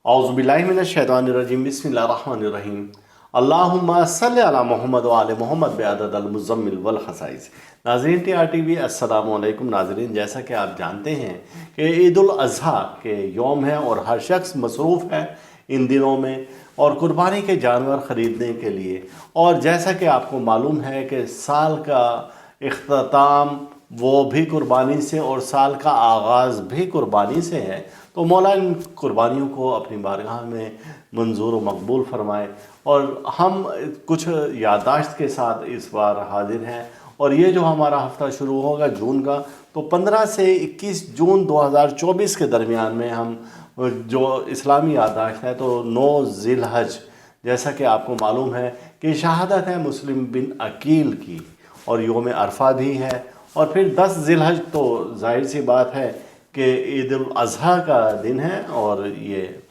औज़ुबिल्लाहि मिनश्शैतानिर्रजीम बिस्मिल्लाहिर्रहमानिर्रहीम अल्लाहुम्मा सल्लि अला मोहम्मद व आले मोहम्मद बिअदद अल मुज़म्मिल वल खसाइस। नाज़रीन TRTV अस्सलामु अलैकुम। नाज़रीन, जैसा कि आप जानते हैं कि ईद उल अज़हा के यौम है और हर शख्स मसरूफ़ है इन दिनों में और कुर्बानी के जानवर ख़रीदने के लिए। और जैसा कि आपको मालूम है कि साल का इख्तिताम वो भी कुर्बानी से और साल का आगाज़ भी कुर्बानी से है, तो मौला इन कुर्बानियों को अपनी बारगाह में मंजूर व मकबूल फरमाए। और हम कुछ याददाश्त के साथ इस बार हाजिर हैं और ये जो हमारा हफ़्ता शुरू होगा जून का, तो 15 से 21 जून 2024 के दरमियान में हम जो इस्लामी याददाश्त है तो 9 ज़िलहज, जैसा कि आपको मालूम है कि शहादत है मुस्लिम बिन अकील की और यौम अरफा भी है। और फिर 10 ज़िलहज तो जाहिर सी बात है कि ईद उल अज़हा का दिन है और ये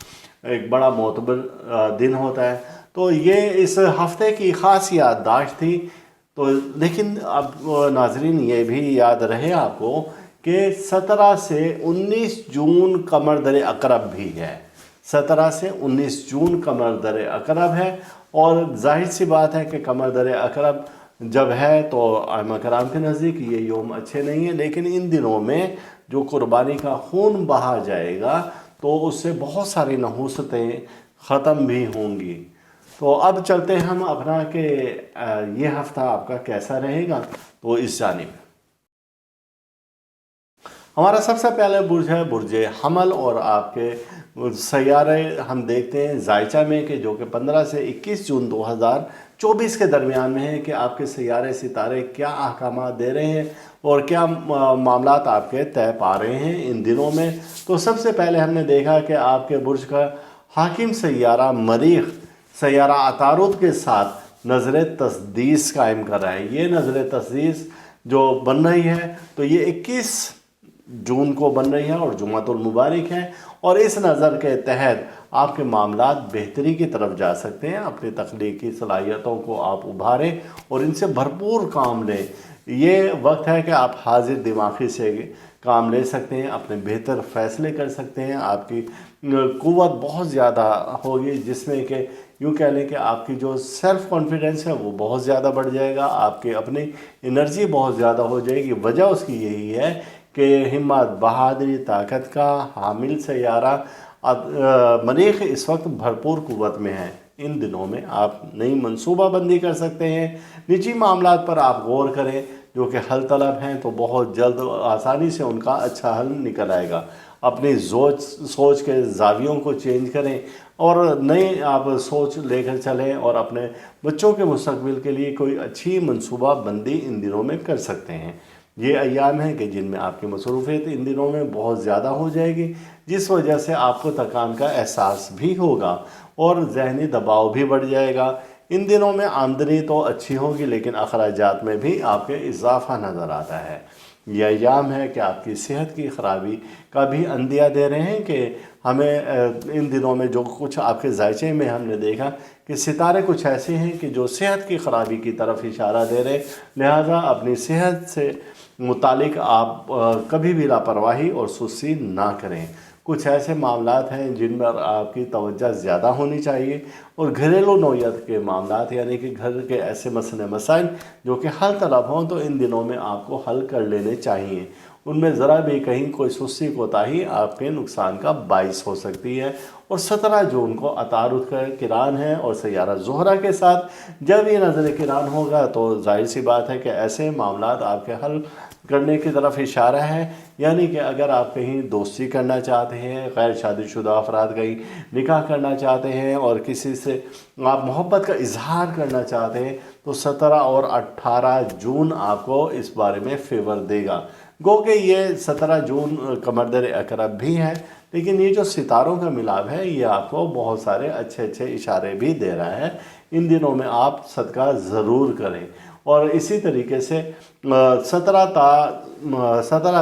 एक बड़ा मोतबर दिन होता है। तो ये इस हफ़्ते की ख़ास याददाश्त थी। तो लेकिन अब नाज़रीन ये भी याद रहे आपको कि 17 से 19 जून कमर दर अक़रब भी है। 17 से 19 जून कमर दर अक़रब है और जाहिर सी बात है कि कमर दर अक़रब जब है तो आइमा कराम के नज़दीक ये योम अच्छे नहीं है, लेकिन इन दिनों में जो कुर्बानी का खून बहा जाएगा तो उससे बहुत सारी नहूसतें ख़त्म भी होंगी। तो अब चलते हैं हम अपना कि ये हफ़्ता आपका कैसा रहेगा। तो इस जानिब हमारा सबसे पहले बुर्ज है बुर्ज हमल और आपके सैयारे हम देखते हैं जायचा में कि जो कि 15 से 21 जून 2024 के दरमियान में है कि आपके सैयारे सितारे क्या अहकाम दे रहे हैं और क्या मामलात आपके तय पा रहे हैं इन दिनों में। तो सबसे पहले हमने देखा कि आपके बुर्ज का हाकिम सैयारा मरीख सैयारा अतारुद के साथ नज़र तस्दीस कायम कर रहा है। ये नज़र तस्दीस जो बन रही है तो ये 21 जून को बन रही है और जुमातुल मुबारक है और इस नज़र के तहत आपके मामलात बेहतरी की तरफ जा सकते हैं। अपनी तख्लीकी सलाहियतों को आप उभारें और इनसे भरपूर काम लें। ये वक्त है कि आप हाजिर दिमागी से काम ले सकते हैं, अपने बेहतर फ़ैसले कर सकते हैं। आपकी क़ुव्वत बहुत ज़्यादा होगी, जिसमें कि यूँ कह लें कि आपकी जो सेल्फ़ कॉन्फिडेंस है वो बहुत ज़्यादा बढ़ जाएगा, आपकी अपनी एनर्जी बहुत ज़्यादा हो जाएगी। वजह उसकी यही है कि हिम्मत, बहादुरी, ताकत का हामिल सैयारा मरीख इस वक्त भरपूर क़ुव्वत में है। इन दिनों में आप नई मनसूबाबंदी कर सकते हैं। निजी मामलात पर आप गौर करें जो कि हल तलब हैं, तो बहुत जल्द आसानी से उनका अच्छा हल निकल आएगा। अपनी सोच के ज़ावियों को चेंज करें और नई आप सोच लेकर चलें और अपने बच्चों के मुस्तक़बिल के लिए कोई अच्छी मनसूबाबंदी इन दिनों में कर सकते हैं। ये अय्याम हैं कि जिनमें आपकी मसरूफ़ियत इन दिनों में बहुत ज़्यादा हो जाएगी, जिस वजह से आपको थकान का एहसास भी होगा और ज़हनी दबाव भी बढ़ जाएगा। इन दिनों में आमदनी तो अच्छी होगी लेकिन अखराजात में भी आपके इजाफा नज़र आता है। यह अय्याम है कि आपकी सेहत की ख़राबी का भी अंदिया दे रहे हैं कि हमें इन दिनों में जो कुछ आपके जायचे में हमने देखा कि सितारे कुछ ऐसे हैं कि जो सेहत की ख़राबी की तरफ इशारा दे रहे, लिहाजा अपनी सेहत से मुतालिक आप कभी भी लापरवाही और सुस्ती ना करें। कुछ ऐसे मामलात हैं जिन पर आपकी तवज्जो ज़्यादा होनी चाहिए और घरेलू नौयत के मामलात यानी कि घर के ऐसे मसले मसाइल जो कि हल तलब हों तो इन दिनों में आपको हल कर लेने चाहिए। उनमें ज़रा भी कहीं कोई सुस्ती कोताही आपके नुकसान का बाइस हो सकती है। और 17 जून को अतारुद का किरान है और सैयारा ज़ोहरा के साथ जब ये नज़र किरान होगा तो जाहिर सी बात है कि ऐसे मामलात आपके हल करने की तरफ इशारा है। यानी कि अगर आप कहीं दोस्ती करना चाहते हैं, गैर शादीशुदा अफराद कहीं निकाह करना चाहते हैं और किसी से आप मोहब्बत का इजहार करना चाहते हैं तो 17 और 18 जून आपको इस बारे में फेवर देगा। गो कि ये 17 जून कमर दर अक़रब भी है, लेकिन ये जो सितारों का मिलाप है ये आपको बहुत सारे अच्छे अच्छे इशारे भी दे रहा है। इन दिनों में आप सदका ज़रूर करें। और इसी तरीके से 17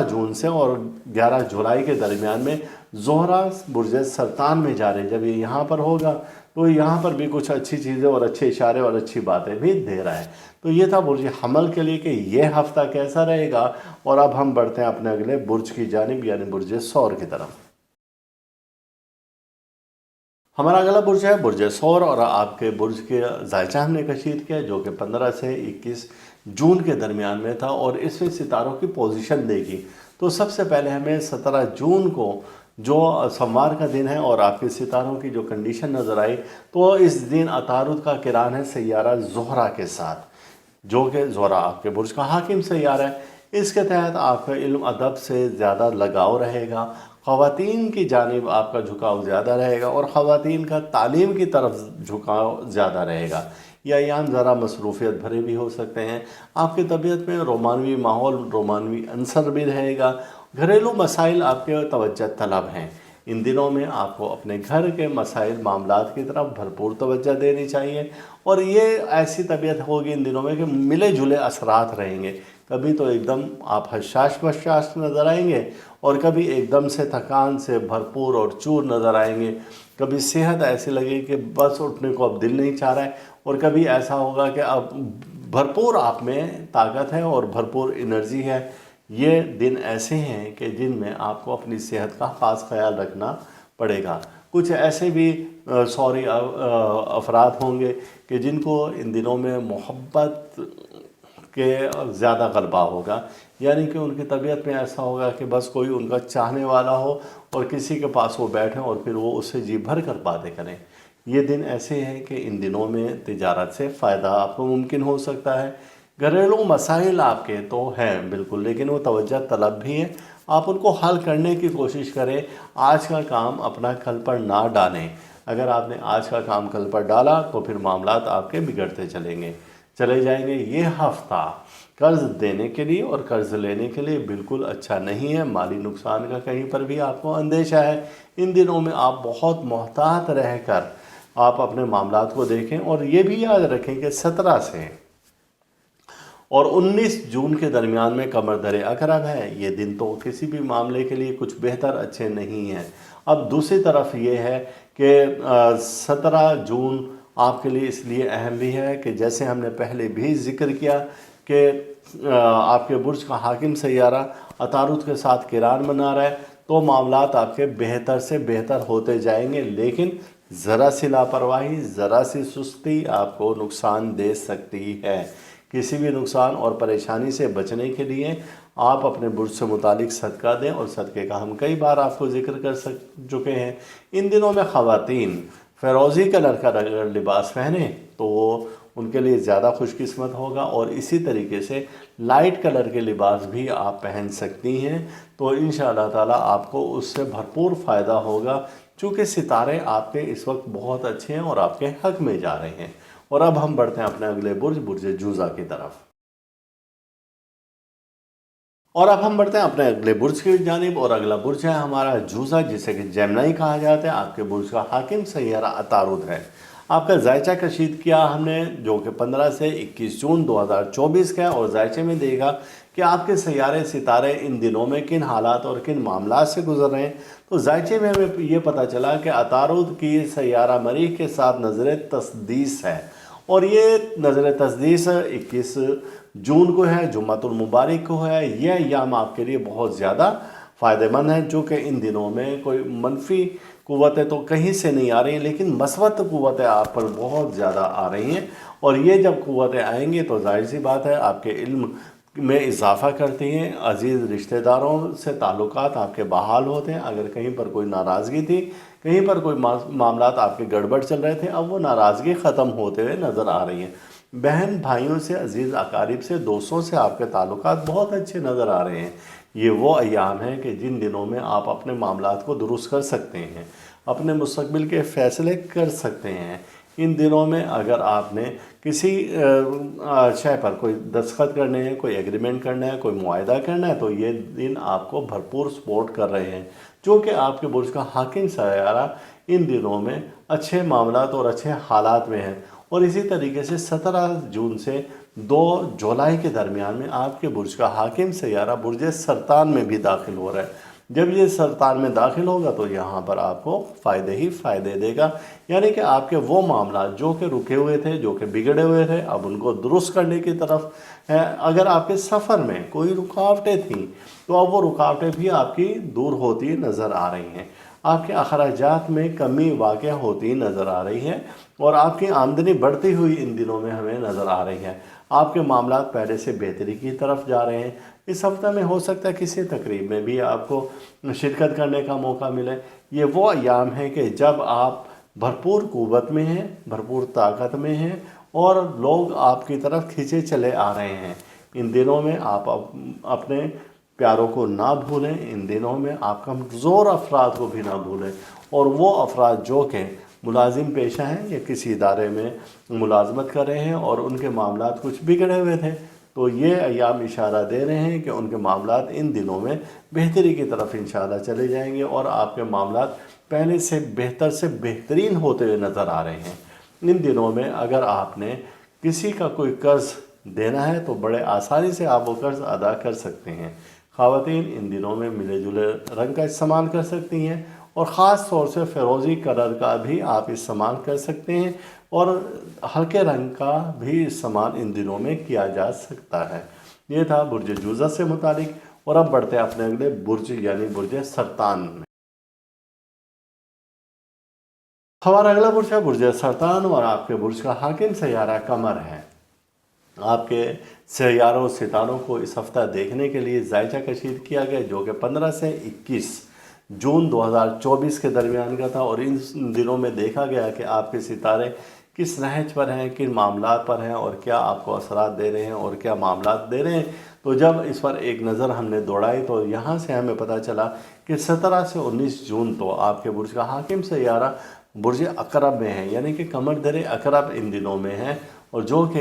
जून से और 11 जुलाई के दरमियान में ज़ोहरा बुर्ज सरतान में जा रहे, जब ये यहाँ पर होगा तो यहाँ पर भी कुछ अच्छी चीज़ें और अच्छे इशारे और अच्छी बातें भी दे रहा है। तो ये था बुर्ज हमल के लिए कि ये हफ़्ता कैसा रहेगा। और अब हम बढ़ते हैं अपने अगले बुर्ज की जानिब यानी बुर्ज सौर की तरफ। हमारा अगला बुर्ज है बुर्ज सौर और आपके बुर्ज के जायचा हमने कशीद किया जो कि 15 से 21 जून के दरमियान में था और इसमें सितारों की पोजीशन देखी। तो सबसे पहले हमें 17 जून को जो सोमवार का दिन है और आपके सितारों की जो कंडीशन नज़र आई, तो इस दिन अतारुद का किरान है सैयारा ज़ोहरा के साथ, जो कि ज़ोहरा आपके बुर्ज का हाकिम सैयारा है। इसके तहत आपका इल्म अदब से ज़्यादा लगाव रहेगा, ख़वातीन की जानिब आपका झुकाव ज़्यादा रहेगा और ख़वातीन का तालीम की तरफ झुकाव ज़्यादा रहेगा। ये अयाम ज़रा मसरूफ़ियत भरे भी हो सकते हैं। आपकी तबीयत में रोमानवी माहौल, रोमानवी अंसर भी रहेगा। घरेलू मसाइल आपके तवज्जो तलब हैं। इन दिनों में आपको अपने घर के मसाइल मामलात की तरफ भरपूर तवज्जो देनी चाहिए और ये ऐसी तबीयत होगी इन दिनों में कि मिले जुले असरात रहेंगे। कभी तो एकदम आप हशाश बशाश नज़र आएंगे और कभी एकदम से थकान से भरपूर और चूर नज़र आएंगे। कभी सेहत ऐसी लगेगी कि बस उठने को अब दिल नहीं चाह रहा है और कभी ऐसा होगा कि अब भरपूर आप में ताकत है और भरपूर एनर्जी है। ये दिन ऐसे हैं कि जिनमें आपको अपनी सेहत का ख़ास ख्याल रखना पड़ेगा। कुछ ऐसे भी सॉरी अफराद होंगे कि जिनको इन दिनों में मोहब्बत के ज़्यादा गलबा होगा, यानी कि उनकी तबीयत में ऐसा होगा कि बस कोई उनका चाहने वाला हो और किसी के पास वो बैठें और फिर वो उससे जी भर कर बातें करें। ये दिन ऐसे हैं कि इन दिनों में तिजारत से फ़ायदा आपको मुमकिन हो सकता है। घरेलू मसाइल आपके तो हैं बिल्कुल, लेकिन वो तवज्जो तलब भी हैं। आप उनको हल करने की कोशिश करें। आज का काम अपना कल पर ना डालें। अगर आपने आज का काम कल पर डाला तो फिर मामलात आपके बिगड़ते चले जाएंगे। ये हफ्ता कर्ज़ देने के लिए और कर्ज़ लेने के लिए बिल्कुल अच्छा नहीं है। माली नुकसान का कहीं पर भी आपको अंदेशा है। इन दिनों में आप बहुत मोहतात रहकर आप अपने मामलात को देखें और ये भी याद रखें कि 17 से और 19 जून के दरमियान में कमर दरे अकरब है। ये दिन तो किसी भी मामले के लिए कुछ बेहतर अच्छे नहीं हैं। अब दूसरी तरफ ये है कि 17 जून आपके लिए इसलिए अहम भी है कि जैसे हमने पहले भी जिक्र किया कि आपके बुर्ज का हाकिम सैयारा अतारुद के साथ किरान बना रहा है, तो मामलात आपके बेहतर से बेहतर होते जाएंगे। लेकिन ज़रा सी लापरवाही, ज़रा सी सुस्ती आपको नुकसान दे सकती है। किसी भी नुकसान और परेशानी से बचने के लिए आप अपने बुर्ज से मुतालिक सदका दें और सदक़े का हम कई बार आपको जिक्र कर चुके हैं। इन दिनों में ख़वातीन फ़िरोज़ी कलर का अगर लिबास पहने तो उनके लिए ज़्यादा खुशकिस्मत होगा और इसी तरीके से लाइट कलर के लिबास भी आप पहन सकती हैं, तो इंशाअल्लाह ताला आपको उससे भरपूर फ़ायदा होगा। चूँकि सितारे आपके इस वक्त बहुत अच्छे हैं और आपके हक़ में जा रहे हैं। और अब हम बढ़ते हैं अपने अगले बुर्ज बुर्ज जूज़ा की तरफ। और अब हम बढ़ते हैं अपने अगले बुर्ज की जानिब और अगला बुर्ज है हमारा जूज़ा, जिसे कि जेमिनी कहा जाता है। आपके बुर्ज का हाकिम सैयारा अतारुद है। आपका जायचा कशीद किया हमने जो कि 15 से 21 जून 2024 का है और जायचे में देखा कि आपके सैयारे सितारे इन दिनों में किन हालात और किन मामलात से गुजर रहे हैं। तो जायचे में हमें ये पता चला कि अतारुद की सैयारा मरीख के साथ नज़र तस्दीस है और ये नज़र तस्दीस 21 जून को है, जुम्मतुल मुबारक को है। ये अयाम आपके लिए बहुत ज़्यादा फ़ायदेमंद है, जो कि इन दिनों में कोई मनफी क़ुव्वतें तो कहीं से नहीं आ रही हैं, लेकिन मस्बत क़ुव्वतें आप पर बहुत ज़्यादा आ रही हैं। और ये जब क़ुव्वतें आएंगी तो जाहिर सी बात है आपके इल्म में इजाफ़ा करती हैं। अज़ीज़ रिश्तेदारों से ताल्लुकात आपके बहाल होते हैं। अगर कहीं पर कोई नाराज़गी थी, कहीं पर कोई मामलात आपके गड़बड़ चल रहे थे, अब वो नाराज़गी ख़त्म होते हुए नज़र आ रही है। बहन भाइयों से, अज़ीज़ अकारिब से, दोस्तों से आपके ताल्लुकात बहुत अच्छे नज़र आ रहे हैं। ये वो अयाम हैं कि जिन दिनों में आप अपने मामलात को दुरुस्त कर सकते हैं, अपने मुस्तक़बिल के फ़ैसले कर सकते हैं। इन दिनों में अगर आपने किसी शय पर कोई दस्तखत करने हैं, कोई एग्रीमेंट करना है, कोई मुआहदा करना है, तो ये दिन आपको भरपूर सपोर्ट कर रहे हैं, जो कि आपके बुर्ज का हाकिम सैयारा इन दिनों में अच्छे मामलात और अच्छे हालात में हैं। और इसी तरीके से 17 जून से 2 जुलाई के दरमियान में आपके बुर्ज का हाकिम सैयारा बुर्ज सरतान में भी दाखिल हो रहा है। जब ये सरतान में दाखिल होगा तो यहाँ पर आपको फ़ायदे ही फ़ायदे देगा, यानी कि आपके वो मामला जो कि रुके हुए थे, जो कि बिगड़े हुए थे, अब उनको दुरुस्त करने की तरफ है। अगर आपके सफ़र में कोई रुकावटें थीं तो अब वो रुकावटें भी आपकी दूर होती नज़र आ रही हैं। आपके अखराजात में कमी वाक़ होती नज़र आ रही है और आपकी आमदनी बढ़ती हुई इन दिनों में हमें नज़र आ रही है। आपके मामलात पहले से बेहतरी की तरफ जा रहे हैं। इस हफ्ते में हो सकता है किसी तकरीब में भी आपको शिरकत करने का मौका मिले। ये वो अयाम है कि जब आप भरपूर क़ुव्वत में हैं, भरपूर ताकत में हैं और लोग आपकी तरफ खींचे चले आ रहे हैं। इन दिनों में आप अपने प्यारों को ना भूलें। इन दिनों में आप कमज़ोर अफराद को भी ना भूलें, और वो अफराद जो कि मुलाजिम पेशा हैं या किसी इदारे में मुलाजमत कर रहे हैं और उनके मामलात कुछ बिगड़े हुए थे, तो ये अयाम इशारा दे रहे हैं कि उनके मामलात इन दिनों में बेहतरी की तरफ इंशाअल्लाह चले जाएंगे और आपके मामलात पहले से बेहतरीन होते हुए नज़र आ रहे हैं। इन दिनों में अगर आपने किसी का कोई कर्ज़ देना है तो बड़े आसानी से आप वो कर्ज़ अदा कर सकते हैं। ख़वातीन इन दिनों में मिले जुले रंग का इस्तेमाल कर सकती हैं और ख़ास तौर से फ़िरोज़ी कलर का भी आप इस्तेमाल कर सकते हैं और हल्के रंग का भी इस्तेमाल इन दिनों में किया जा सकता है। ये था बुर्ज जुज़ा से मुतालिक, और अब बढ़ते हैं अपने अगले बुर्ज यानी बुर्ज सरतान में। हमारा अगला बुर्ज है बुर्ज सरतान और आपके बुर्ज का हाकिम सैयारा कमर है। आपके सैयारों सितारों को इस हफ्ता देखने के लिए जायचा कशीद किया गया, जो कि 15 से 21 जून 2024 के दरमियान का था। और इन दिनों में देखा गया कि आपके सितारे किस नहज पर हैं, किन मामलात पर हैं और क्या आपको असरात दे रहे हैं और क्या मामलात दे रहे हैं। तो जब इस पर एक नज़र हमने दौड़ाई तो यहाँ से हमें पता चला कि 17 से 19 जून तो आपके बुर्ज का हाकिम सैयारा बुर्ज अकरब में है, यानी कि कमर दर अकरब इन दिनों में है, और जो कि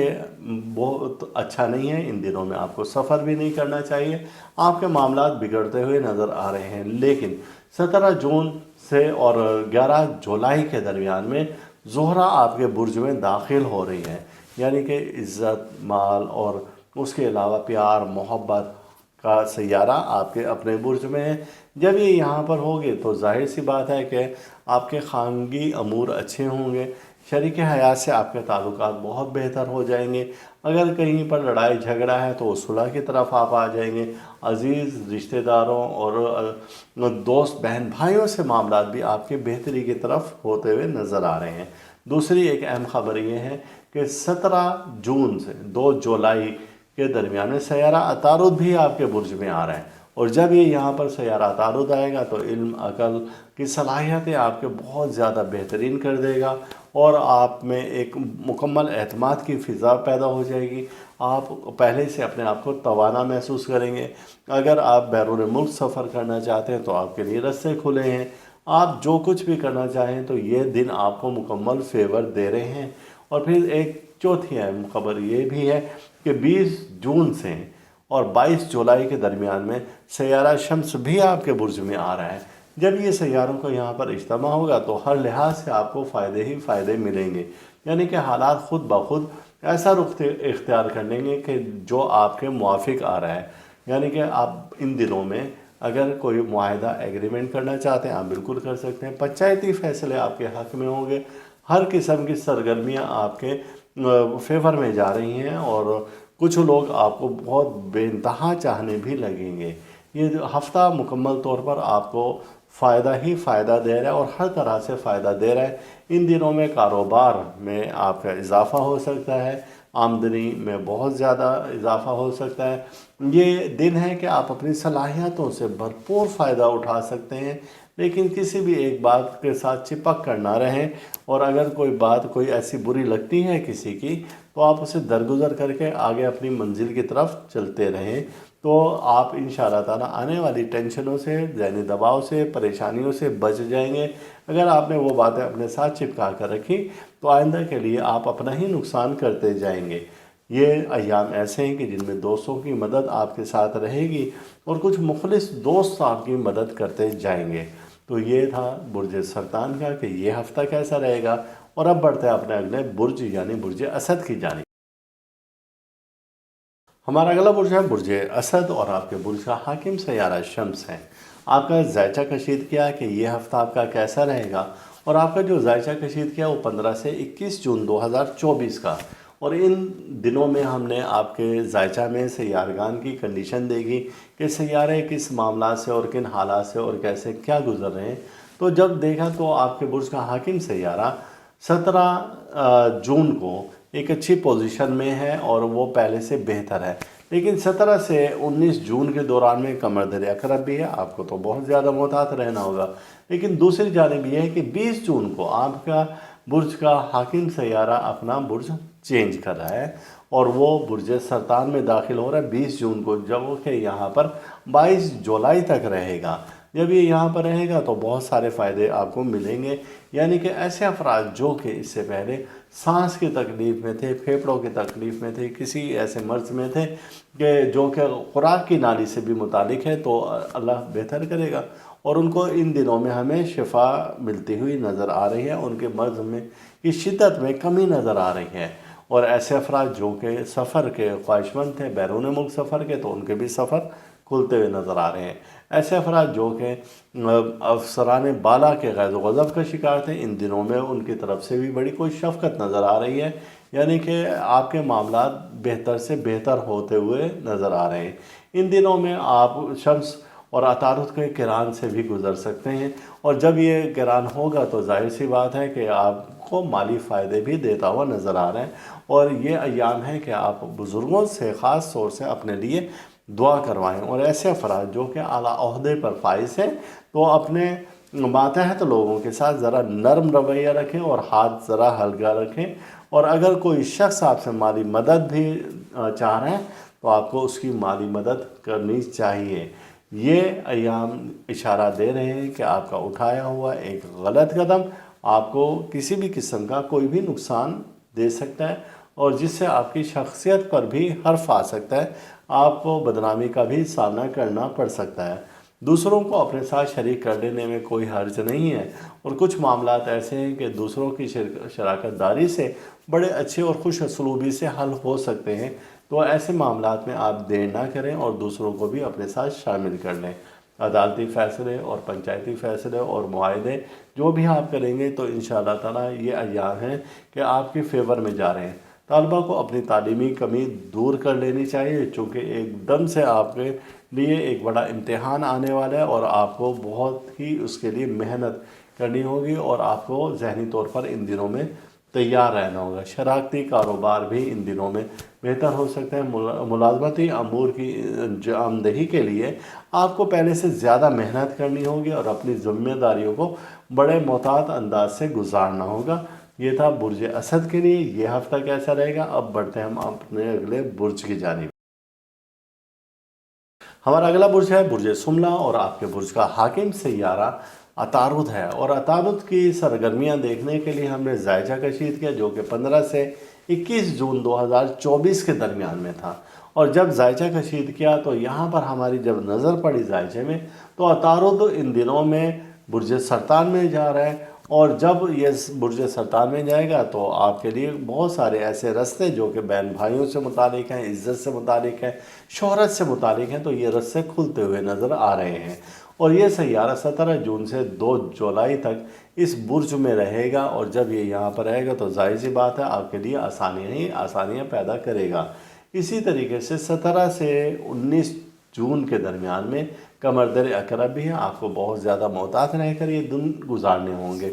बहुत अच्छा नहीं है। इन दिनों में आपको सफ़र भी नहीं करना चाहिए। आपके मामलात बिगड़ते हुए नज़र आ रहे हैं। लेकिन 17 जून से और 11 जुलाई के दरमियान में ज़ोहरा आपके बुर्ज में दाखिल हो रही है, यानी कि इज़्ज़त, माल और उसके अलावा प्यार मोहब्बत का सैयारा आपके अपने बुर्ज में है। जब ये यहाँ पर होंगे तो जाहिर सी बात है कि आपके खानगी अमूर अच्छे होंगे, शरीक हयात से आपके ताल्लुकात बहुत बेहतर हो जाएंगे। अगर कहीं पर लड़ाई झगड़ा है तो सुलह की तरफ आप आ जाएंगे। अज़ीज़ रिश्तेदारों और दोस्त बहन भाइयों से मामलात भी आपके बेहतरी की तरफ होते हुए नज़र आ रहे हैं। दूसरी एक अहम खबर ये है कि 17 जून से 2 जुलाई के दरमियान में सैयारा अतारुद भी आपके बुर्ज में आ रहा है, और जब ये यहाँ पर सैयारा अतारुद आएगा तो इल्म अकल की सलाहियतें आपके बहुत ज़्यादा बेहतरीन कर देगा और आप में एक मुकम्मल एतमाद की फ़िज़ा पैदा हो जाएगी। आप पहले से अपने आप को तवाना महसूस करेंगे। अगर आप बैरून मुल्क सफ़र करना चाहते हैं तो आपके लिए रास्ते खुले हैं। आप जो कुछ भी करना चाहें तो ये दिन आपको मुकम्मल फेवर दे रहे हैं। और फिर एक चौथी अहम खबर ये भी है कि 20 जून से और 22 जुलाई के दरमियान में सैयारा शम्स भी आपके बुर्ज में आ रहा है। जब ये सैयारों का यहाँ पर इज्तिमा होगा तो हर लिहाज से आपको फ़ायदे ही फ़ायदे मिलेंगे, यानी कि हालात खुद ब खुद ऐसा रुख इख्तियार कर लेंगे कि जो आपके मुआफिक आ रहा है। यानी कि आप इन दिनों में अगर कोई मुआहिदा एग्रीमेंट करना चाहते हैं आप बिल्कुल कर सकते हैं। पंचायती फ़ैसले आपके हक़ में होंगे। हर किस्म की सरगर्मियाँ आपके फेवर में जा रही हैं और कुछ लोग आपको बहुत बेइंतहा चाहने भी लगेंगे। ये हफ़्ता मुकम्मल तौर पर आपको फ़ायदा ही फ़ायदा दे रहा है और हर तरह से फ़ायदा दे रहा है। इन दिनों में कारोबार में आपका इजाफ़ा हो सकता है, आमदनी में बहुत ज़्यादा इजाफ़ा हो सकता है। ये दिन है कि आप अपनी सलाहियतों से भरपूर फ़ायदा उठा सकते हैं, लेकिन किसी भी एक बात के साथ चिपक कर ना रहें। और अगर कोई बात कोई ऐसी बुरी लगती है किसी की तो आप उसे दरगुजर करके आगे अपनी मंजिल की तरफ चलते रहें, तो आप इंशाअल्लाह ताला आने वाली टेंशनों से, ज़हनी दबाव से, परेशानियों से बच जाएंगे। अगर आपने वो बातें अपने साथ चिपका कर रखी तो आइंदा के लिए आप अपना ही नुकसान करते जाएंगे। ये अय्याम ऐसे हैं कि जिनमें दोस्तों की मदद आपके साथ रहेगी और कुछ मुखलिस दोस्त आपकी मदद करते जाएंगे। तो ये था बुर्ज सरतान का कि ये हफ़्ता कैसा रहेगा। और अब बढ़ते हैं अपने अगले बुर्ज यानी बुर्ज असद की जानिब। हमारा अगला बुर्ज है बुर्ज असद और आपके बुर्ज का हाकिम सैयारा शम्स है। आपका जायचा कशीद किया कि ये हफ़्ता आपका कैसा रहेगा, और आपका जो जायचा कशीद किया वो 15 से 21 जून 2024 का। और इन दिनों में हमने आपके जायचा में सैयारगान की कंडीशन देखी कि सैयारे किस मामला से और किन हालात से और कैसे क्या गुजर रहे हैं। तो जब देखा तो आपके बुर्ज का हाकिम सैयारा 17 जून को एक अच्छी पोजीशन में है और वो पहले से बेहतर है। लेकिन 17 से 19 जून के दौरान में कमर दर अकरब भी है, आपको तो बहुत ज़्यादा मोहतात रहना होगा। लेकिन दूसरी जानिब ये है कि 20 जून को आपका बुर्ज का हाकिम सैयारा अपना बुर्ज चेंज कर रहा है और वो बुर्ज सरतान में दाखिल हो रहा है 20 जून को, जब वो कि यहाँ पर 22 जुलाई तक रहेगा। जब ये यहाँ पर रहेगा तो बहुत सारे फ़ायदे आपको मिलेंगे, यानी कि ऐसे अफराद जो कि इससे पहले सांस की तकलीफ़ में थे, फेफड़ों की तकलीफ़ में थे, किसी ऐसे मर्ज़ में थे कि जो कि खुराक की नाली से भी मुतालिक है, तो अल्लाह बेहतर करेगा और उनको इन दिनों में हमें शिफा मिलती हुई नज़र आ रही है, उनके मर्ज़ में की शिद्दत में कमी नज़र आ रही है। और ऐसे अफराद जो कि सफ़र के ख्वाहिशमंद थे, बैरून मुल्क सफ़र के, तो उनके भी सफ़र खुलते हुए नज़र आ रहे हैं। ऐसे अफराद जो कि अफसरान बाला के गैज़ गज़ब का शिकार थे, इन दिनों में उनकी तरफ से भी बड़ी कोई शफ़क़त नज़र आ रही है, यानी कि आपके मामलात बेहतर से बेहतर होते हुए नज़र आ रहे हैं। इन दिनों में आप शम्स और अतारुद के किरान से भी गुज़र सकते हैं और जब ये किरान होगा तो जाहिर सी बात है कि आपको माली फ़ायदे भी देता हुआ नज़र आ रहा है। और ये अयाम है कि आप बुज़ुर्गों से ख़ास तौर से अपने लिए दुआ करवाएं और ऐसे अफराद जो कि आला ओहदे पर फाइज हैं तो अपने मातहत लोगों के साथ ज़रा नरम रवैया रखें और हाथ ज़रा हल्का रखें। और अगर कोई शख्स आपसे माली मदद भी चाह रहे हैं तो आपको उसकी माली मदद करनी चाहिए। ये अयाम इशारा दे रहे हैं कि आपका उठाया हुआ एक गलत कदम आपको किसी भी किस्म का कोई भी नुकसान दे सकता है और जिससे आपकी शख्सियत पर भी हर्फ आ सकता है, आपको बदनामी का भी सामना करना पड़ सकता है। दूसरों को अपने साथ शरीक कर लेने में कोई हर्ज नहीं है और कुछ मामलात ऐसे हैं कि दूसरों की शराकत दारी से बड़े अच्छे और खुश असलूबी से हल हो सकते हैं। तो ऐसे मामलात में आप देर ना करें और दूसरों को भी अपने साथ शामिल कर लें। अदालती फ़ैसले और पंचायती फ़ैसले और मुआहदे जो भी आप करेंगे तो इंशाअल्लाह ताला ये अय्याम हैं कि आपके फेवर में जा रहे हैं। तालबा को अपनी तालीमी कमी दूर कर लेनी चाहिए, चूँकि एकदम से आपके लिए एक बड़ा इम्तिहान आने वाला है और आपको बहुत ही उसके लिए मेहनत करनी होगी और आपको ज़हनी तौर पर इन दिनों में तैयार रहना होगा। शराकती कारोबार भी इन दिनों में बेहतर हो सकते हैं। मुलाजमती अमूर की अंजामदही के लिए आपको पहले से ज़्यादा मेहनत करनी होगी और अपनी ज़िम्मेदारियों को बड़े मोहतात अंदाज से गुजारना होगा। ये था बुर्ज असद के लिए। ये हफ्ता कैसा रहेगा, अब बढ़ते हैं हम अपने अगले बुर्ज की जानिब। हमारा अगला बुर्ज है बुर्ज सुमला और आपके बुर्ज का हाकिम सैयारा अतारुद है और अतारुद की सरगर्मियां देखने के लिए हमने जायचा कशीद किया जो कि 15 से 21 जून 2024 के दरमियान में था। और जब जायचा कशीद किया तो यहाँ पर हमारी जब नज़र पड़ी जायचे में तो अतारुद इन दिनों में बुर्ज सरतान में जा रहा है और जब ये बुर्ज सरतान में जाएगा तो आपके लिए बहुत सारे ऐसे रास्ते जो कि बहन भाइयों से मुतालिक हैं, इज़्ज़त से मुतालिक हैं, शोहरत से मुतालिक हैं, तो ये रास्ते खुलते हुए नज़र आ रहे हैं। और ये सैयारा 17 जून से 2 जुलाई तक इस बुर्ज में रहेगा और जब ये यहाँ पर रहेगा तो जाहिर सी बात है आपके लिए आसानियाँ पैदा करेगा। इसी तरीके से 17 से 19 जून के दरमियान में कमर दर अकरब भी है, आपको बहुत ज़्यादा मोहतात रहकर ये दिन गुजारने होंगे।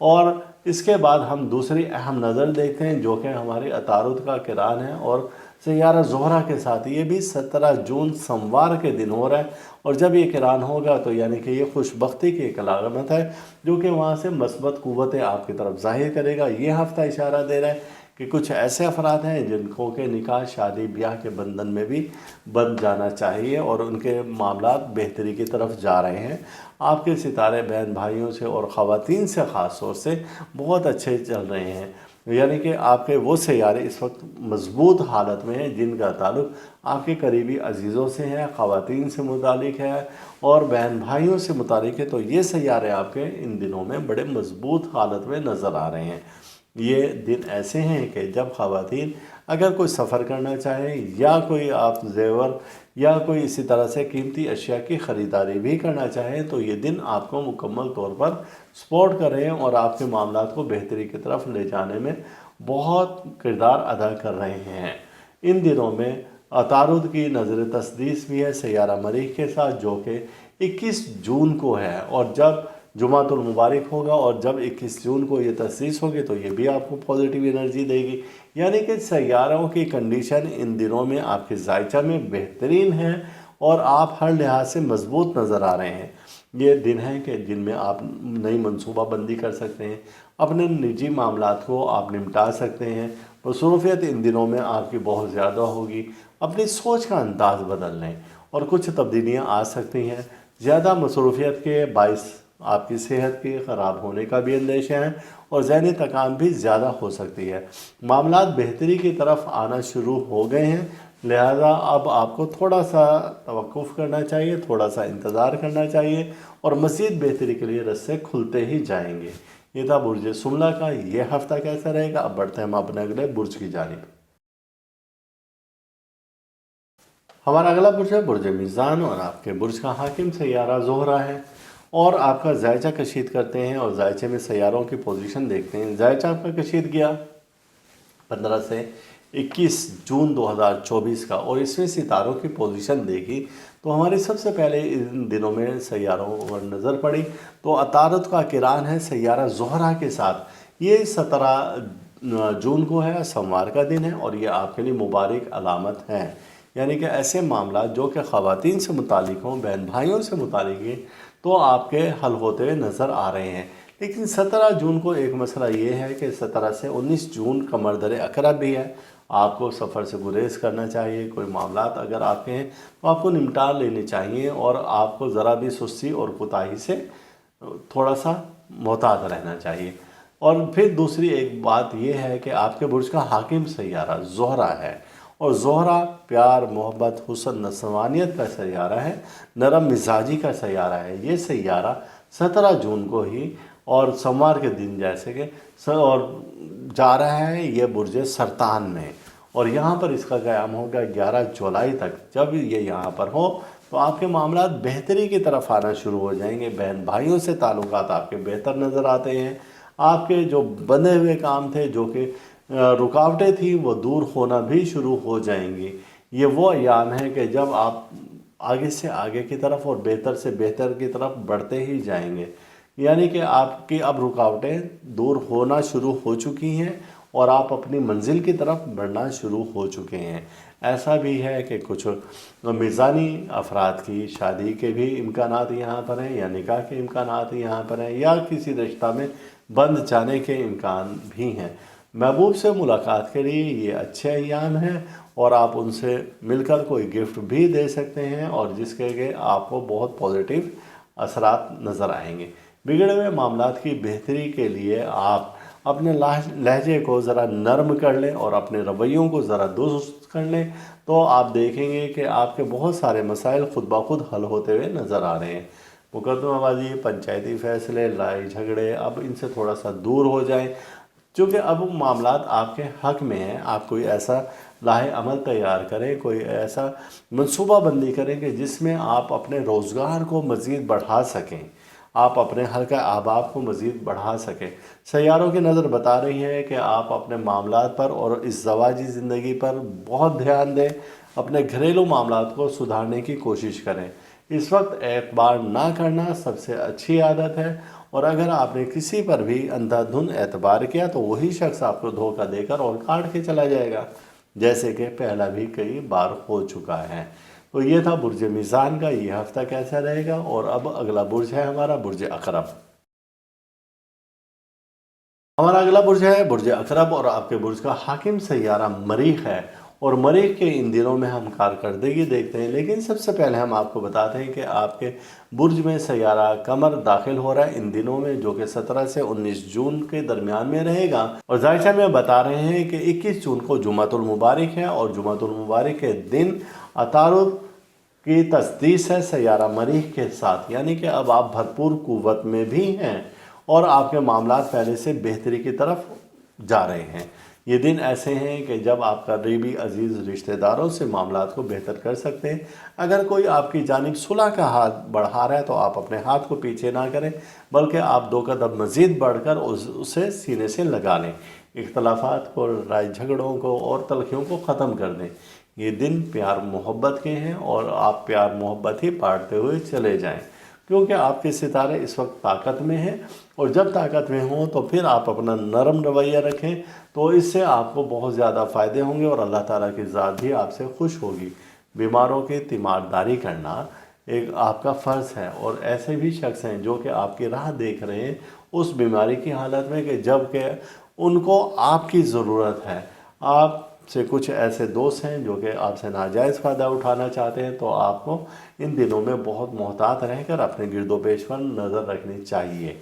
और इसके बाद हम दूसरी अहम नज़र देखते हैं जो कि हमारे अतारुद का किरान है और सैयारा ज़ोहरा के साथ ये भी 17 जून सोमवार के दिन हो रहा है और जब ये किरान होगा तो यानी कि ये खुशबख्ती की एक अलामत है जो कि वहाँ से मस्बत क़ुव्वतें आपकी तरफ ज़ाहिर करेगा। ये हफ्ता इशारा दे रहा है कि कुछ ऐसे अफराद हैं जिनको के निकाह शादी ब्याह के बंधन में भी बंध जाना चाहिए और उनके मामलात बेहतरी की तरफ जा रहे हैं। आपके सितारे बहन भाइयों से और ख़वातीन से ख़ास तौर से बहुत अच्छे चल रहे हैं, यानी कि आपके वो सैयारे इस वक्त मजबूत हालत में हैं जिनका ताल्लुक़ आपके करीबी अजीज़ों से है, ख़वातीन से मुतालिक है और बहन भाइयों से मुतालिक है। तो ये सैयारे आपके इन दिनों में बड़े मजबूत हालत में नज़र आ रहे हैं। ये दिन ऐसे हैं कि जब ख़वातीन अगर कोई सफ़र करना चाहें या कोई आप जेवर या कोई इसी तरह से कीमती अशिया की ख़रीदारी भी करना चाहें तो ये दिन आपको मुकम्मल तौर पर सपोर्ट कर रहे हैं और आपके मामलात को बेहतरी की तरफ ले जाने में बहुत किरदार अदा कर रहे हैं। इन दिनों में अतारुद की नज़र तस्दीस भी है सैयारा मरीख के साथ जो कि 21 जून को है और जब जुमातुल मुबारक होगा, और जब 21 जून को ये तसीस होगी तो ये भी आपको पॉजिटिव एनर्जी देगी। यानी कि सैयारों की कंडीशन इन दिनों में आपके जायचा में बेहतरीन है और आप हर लिहाज से मजबूत नज़र आ रहे हैं। ये दिन हैं कि जिनमें आप नई मनसूबा बंदी कर सकते हैं, अपने निजी मामलात को आप निपटा सकते हैं। मसरूफियत इन दिनों में आपकी बहुत ज़्यादा होगी। अपनी सोच का अंदाज़ बदल लें और कुछ तब्दीलियाँ आ सकती हैं। ज़्यादा मसरूफियत के बाइस आपकी सेहत के ख़राब होने का भी अंदेशा है और ज़हनी थकान भी ज़्यादा हो सकती है। मामलात बेहतरी की तरफ आना शुरू हो गए हैं, लिहाजा अब आपको थोड़ा सा तवक्कुफ़ करना चाहिए, थोड़ा सा इंतज़ार करना चाहिए और मज़ीद बेहतरी के लिए रस्ते खुलते ही जाएंगे। ये था बुर्ज सुमला का ये हफ़्ता कैसा रहेगा। अब बढ़ते हैं हम अपने अगले बुर्ज की जानिब। हमारा अगला बुर्ज है बुर्ज मीज़ान और आपके बुर्ज का हाकिम सैयारा ज़ोहरा है और आपका जायचा कशीद करते हैं और जायचे में सैयारों की पोजीशन देखते हैं। जायचा आपका कशीद गया 15 से 21 जून 2024 का और इसमें सितारों की पोजीशन देखी तो हमारी सबसे पहले इन दिनों में सैयारों पर नज़र पड़ी तो अतारत का किरान है सैयारा ज़ोहरा के साथ। ये 17 जून को है, सोमवार का दिन है और ये आपके लिए मुबारक अलामत है। यानी कि ऐसे मामला जो कि ख़वातीन से मुतालिक हों, बहन भाइयों से मुतालिक हैं, तो आपके हल होते हुए नज़र आ रहे हैं। लेकिन 17 जून को एक मसला ये है कि 17 से 19 जून कमर दर अकरब भी है। आपको सफ़र से गुरेज करना चाहिए। कोई मामलात अगर आपके हैं तो आपको निपटा लेने चाहिए और आपको ज़रा भी सुस्ती और कोताही से थोड़ा सा मोहतात रहना चाहिए। और फिर दूसरी एक बात यह है कि आपके बुर्ज का हाकिम सैयारा ज़ोहरा है और ज़ोहरा प्यार, मोहब्बत, हुस्न, नस्वानियत का सैयारा है, नरम मिजाजी का सैयारा है। ये सैयारा 17 जून को ही और सोमवार के दिन जैसे कि और जा रहा है ये बुर्ज सरतान में और यहाँ पर इसका क़याम होगा 11 जुलाई तक। जब ये यहाँ पर हो तो आपके मामलात बेहतरी की तरफ आना शुरू हो जाएंगे। बहन भाइयों से ताल्लुकात आपके बेहतर नज़र आते हैं। आपके जो बंधे हुए काम थे, जो कि रुकावटें थी, वो दूर होना भी शुरू हो जाएंगी। ये वो अयाम है कि जब आप आगे से आगे की तरफ और बेहतर से बेहतर की तरफ बढ़ते ही जाएंगे। यानी कि आपकी अब रुकावटें दूर होना शुरू हो चुकी हैं और आप अपनी मंजिल की तरफ बढ़ना शुरू हो चुके हैं। ऐसा भी है कि कुछ मिज़ानी अफराद की शादी के भी इम्कानात यहाँ पर हैं या निकाह के इम्कानात यहाँ पर हैं या किसी रिश्ता में बंध जाने के इम्कान भी हैं। महबूब से मुलाकात के लिए ये अच्छे अयाम हैं और आप उनसे मिलकर कोई गिफ्ट भी दे सकते हैं और जिसके के आपको बहुत पॉजिटिव असरात नज़र आएंगे। बिगड़े हुए मामलात की बेहतरी के लिए आप अपने लहजे को ज़रा नरम कर लें और अपने रवैयों को ज़रा दुरुस्त कर लें तो आप देखेंगे कि आपके बहुत सारे मसाइल खुद ब खुद हल होते हुए नज़र आ रहे हैं। मुकदमाबाजी, पंचायती फ़ैसले, लड़ाई झगड़े अब इनसे थोड़ा सा दूर हो जाएं क्योंकि अब मामलात आपके हक़ में हैं। आप कोई ऐसा लाहे अमल तैयार करें, कोई ऐसा मनसूबा बंदी करें कि जिसमें आप अपने रोज़गार को मज़ीद बढ़ा सकें, आप अपने हल्का अहबाब को मज़ीद बढ़ा सकें। सैयारों की नज़र बता रही है कि आप अपने मामलात पर और इस ज़वाजी ज़िंदगी पर बहुत ध्यान दें। अपने घरेलू मामलात को सुधारने की कोशिश करें। इस वक्त एतबार ना करना सबसे अच्छी आदत है और अगर आपने किसी पर भी अंधाधुंध एतबार किया तो वही शख्स आपको धोखा देकर और काट के चला जाएगा, जैसे कि पहला भी कई बार हो चुका है। तो ये था बुर्ज मीज़ान का ये हफ़्ता कैसा रहेगा। और अब अगला बुर्ज है हमारा बुर्ज अक़रब। हमारा अगला बुर्ज है बुर्ज अक़रब और आपके बुर्ज का हाकिम सैयारा मरीख़ है और मरीख़ के इन दिनों में हम कारकर्दगी देखते हैं। लेकिन सबसे पहले हम आपको बताते हैं कि आपके बुर्ज में सैयारा कमर दाखिल हो रहा है इन दिनों में, जो कि 17 से 19 जून के दरमियान में रहेगा। और जायचा में बता रहे हैं कि 21 जून को जुमातुल मुबारक है और जुमातुल मुबारक के दिन अतारुद की तस्दीस है सैयारा मरीख़ के साथ। यानी कि अब आप भरपूर कुव्वत में भी हैं और आपके मामलात पहले से बेहतरी की तरफ जा रहे हैं। ये दिन ऐसे हैं कि जब आप करीबी अजीज़ रिश्तेदारों से मामलात को बेहतर कर सकते हैं। अगर कोई आपकी जानिब सुलह का हाथ बढ़ा रहा है तो आप अपने हाथ को पीछे ना करें, बल्कि आप 2 कदम मज़ीद बढ़कर उसे सीने से लगा लें। इख्तलाफात को, राय झगड़ों को और तलखियों को ख़त्म कर दें। ये दिन प्यार मोहब्बत के हैं और आप प्यार मोहब्बत ही बांटते हुए चले जाएं। क्योंकि आपके सितारे इस वक्त ताकत में हैं, और जब ताकत में हों तो फिर आप अपना नरम रवैया रखें, तो इससे आपको बहुत ज़्यादा फ़ायदे होंगे और अल्लाह ताला की ज़ात भी आपसे खुश होगी। बीमारों की तीमारदारी करना एक आपका फ़र्ज़ है, और ऐसे भी शख्स हैं जो कि आपकी राह देख रहे हैं उस बीमारी की हालत में कि जब कि उनको आपकी ज़रूरत है। आपसे कुछ ऐसे दोस्त हैं जो कि आपसे नाजायज़ फ़ायदा उठाना चाहते हैं, तो आपको इन दिनों में बहुत मोहतात रहकर अपने गिरदो पेश पर नज़र रखनी चाहिए।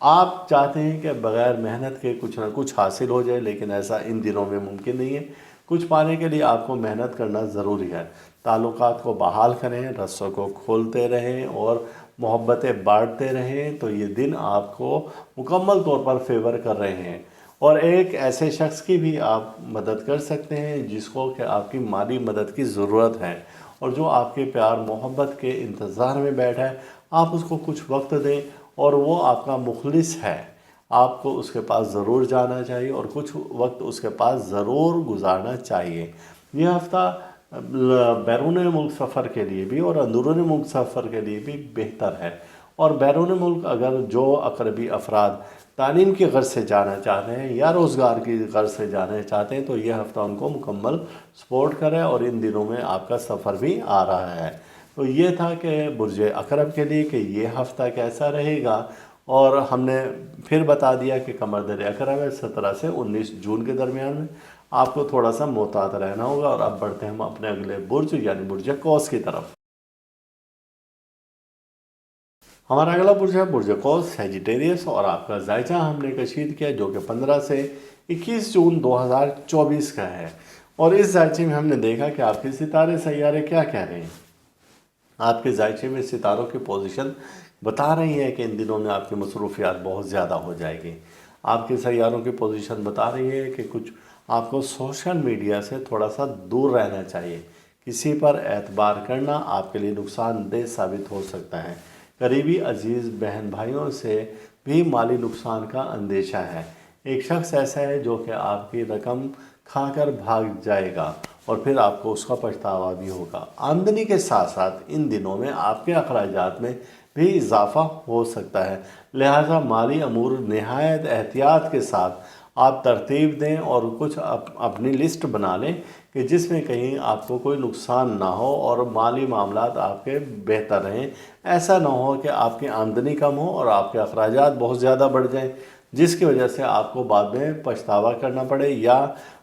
आप चाहते हैं कि बग़ैर मेहनत के कुछ ना कुछ हासिल हो जाए, लेकिन ऐसा इन दिनों में मुमकिन नहीं है। कुछ पाने के लिए आपको मेहनत करना ज़रूरी है। ताल्लुकात को बहाल करें, रस्सों को खोलते रहें और मोहब्बतें बांटते रहें, तो ये दिन आपको मुकम्मल तौर पर फेवर कर रहे हैं। और एक ऐसे शख्स की भी आप मदद कर सकते हैं जिसको कि आपकी माली मदद की ज़रूरत है, और जो आपके प्यार मोहब्बत के इंतज़ार में बैठा है। आप उसको कुछ वक्त दें, और वो आपका मुखलिस है, आपको उसके पास ज़रूर जाना चाहिए और कुछ वक्त उसके पास ज़रूर गुजारना चाहिए। यह हफ़्ता बैरून मुल्क सफ़र के लिए भी और अंदरून मुल्क सफ़र के लिए भी बेहतर है। और बैरून मुल्क अगर जो अक़रबी अफराद तालीम की गर्ज से जाना चाहते हैं या रोज़गार की गर्ज से जाना चाहते हैं, तो यह हफ़्ता उनको मुकम्मल सपोर्ट करें। और इन दिनों में आपका सफ़र भी आ रहा है। तो ये था कि बुर्ज अक़रब के लिए कि ये हफ़्ता कैसा रहेगा, और हमने फिर बता दिया कि कमर अक़रब है 17 से 19 जून के दरमियान में। आपको थोड़ा सा मोहतात रहना होगा। और अब बढ़ते हैं हम अपने अगले बुर्ज यानी बुर्ज कौस की तरफ। हमारा अगला बुर्ज है बुर्ज कौस सैजिटेरियस, और आपका जायचा हमने कशीद किया जो कि 15 से 21 जून 2024 का है। और इस जायचे में हमने देखा कि आपके सितारे सैयारे क्या कह रहे हैं। आपके जायचे में सितारों की पोजीशन बता रही है कि इन दिनों में आपकी मसरूफियात बहुत ज़्यादा हो जाएगी। आपके सैयारों की पोजीशन बता रही है कि कुछ आपको सोशल मीडिया से थोड़ा सा दूर रहना चाहिए। किसी पर एतबार करना आपके लिए नुकसानदेह साबित हो सकता है। करीबी अजीज़ बहन भाइयों से भी माली नुकसान का अंदेशा है। एक शख्स ऐसा है जो कि आपकी रकम खाकर भाग जाएगा और फिर आपको उसका पछतावा भी होगा। आमदनी के साथ साथ इन दिनों में आपके अखराजात में भी इजाफा हो सकता है, लिहाजा माली अमूर नहायत एहतियात के साथ आप तरतीब दें और कुछ अपनी लिस्ट बना लें कि जिसमें कहीं आपको कोई नुकसान ना हो और माली मामलात आपके बेहतर रहें। ऐसा ना हो कि आपकी आमदनी कम हो और आपके अखराजात बहुत ज़्यादा बढ़ जाएं, जिसकी वजह से आपको बाद में पछतावा करना पड़े या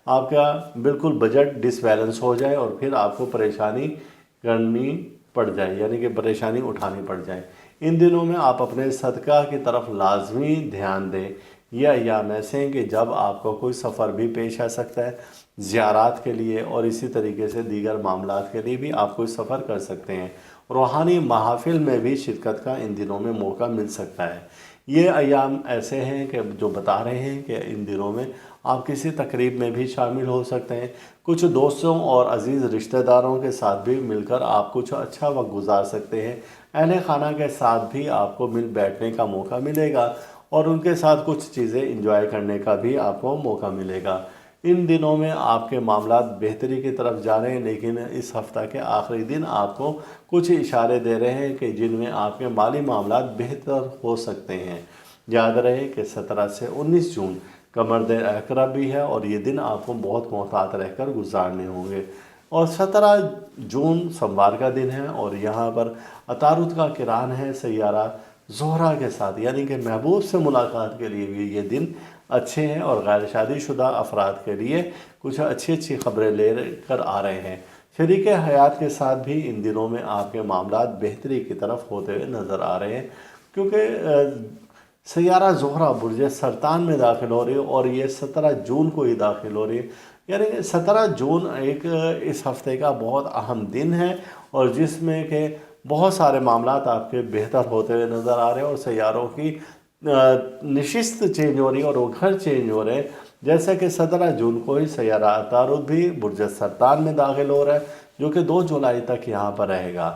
आपका बिल्कुल बजट डिसबैलेंस हो जाए और फिर आपको परेशानी करनी पड़ जाए, यानी कि परेशानी उठानी पड़ जाए। इन दिनों में आप अपने सदका की तरफ लाजमी ध्यान दें। यह अय्याम ऐसे हैं कि जब आपको कोई सफ़र भी पेश आ सकता है ज़ियारात के लिए, और इसी तरीके से दीगर मामलात के लिए भी आप कोई सफ़र कर सकते हैं। रूहानी महफिल में भी शिरकत का इन दिनों में मौका मिल सकता है। ये अय्याम ऐसे हैं कि जो बता रहे हैं कि इन दिनों में आप किसी तकरीब में भी शामिल हो सकते हैं। कुछ दोस्तों और अजीज़ रिश्तेदारों के साथ भी मिलकर आप कुछ अच्छा वक्त गुजार सकते हैं। अहले खाना के साथ भी आपको मिल बैठने का मौका मिलेगा और उनके साथ कुछ चीज़ें इंजॉय करने का भी आपको मौका मिलेगा। इन दिनों में आपके मामलात बेहतरी की तरफ जा रहे हैं, लेकिन इस हफ्ता के आखिरी दिन आपको कुछ इशारे दे रहे हैं कि जिनमें आपके माली मामलात बेहतर हो सकते हैं। याद रहे कि 17 से 19 जून कमर अक़रब भी है और ये दिन आपको बहुत मोहतात रहकर गुजारने होंगे। और 17 जून सोमवार का दिन है और यहाँ पर अतारुद का किरान है सैयारा ज़ोहरा के साथ, यानी कि महबूब से मुलाकात के लिए भी ये दिन अच्छे हैं और गैर शादीशुदा अफराद के लिए कुछ अच्छी अच्छी खबरें ले कर आ रहे हैं। शरीक हयात के साथ भी इन दिनों में आपके मामलात बेहतरी की तरफ होते हुए नज़र आ रहे हैं, क्योंकि सैयारा ज़ोहरा बुर्ज सरतान में दाखिल हो रही है और ये 17 जून को ही दाखिल हो रही है। यानी 17 जून एक इस हफ़्ते का बहुत अहम दिन है और जिसमें कि बहुत सारे मामलात आपके बेहतर होते हुए नज़र आ रहे हैं और सैयारों की नशिस्त चेंज हो रही है और वो घर चेंज हो रहे हैं। जैसे कि 17 जून को ही सैयारा अतारुद भी बुर्ज सरतान में दाखिल हो रहा है, जो कि 2 जुलाई तक यहाँ पर रहेगा।